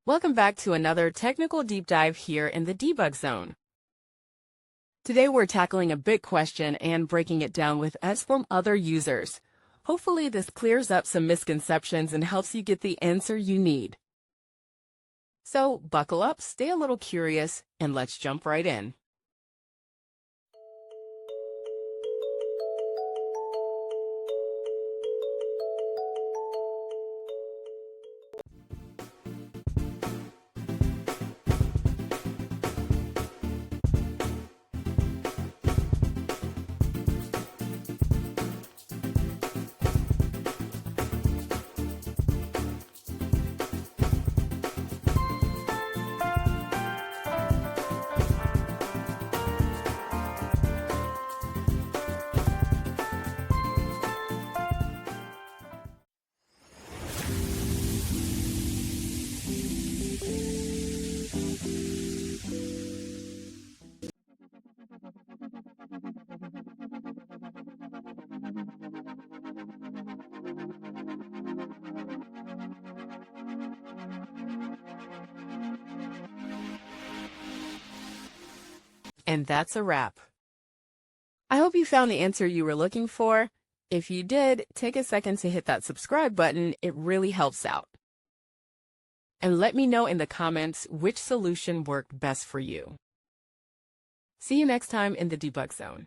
Welcome back to another technical deep dive here in the debug zone. Today we're tackling a big question and breaking it down with us from other users. Hopefully this clears up some misconceptions and helps you get the answer you need. So buckle up, stay a little curious, and let's jump right in. And that's a wrap. I hope you found the answer you were looking for. If you did, take a second to hit that subscribe button. It really helps out. And let me know in the comments which solution worked best for you. See you next time in the debug zone.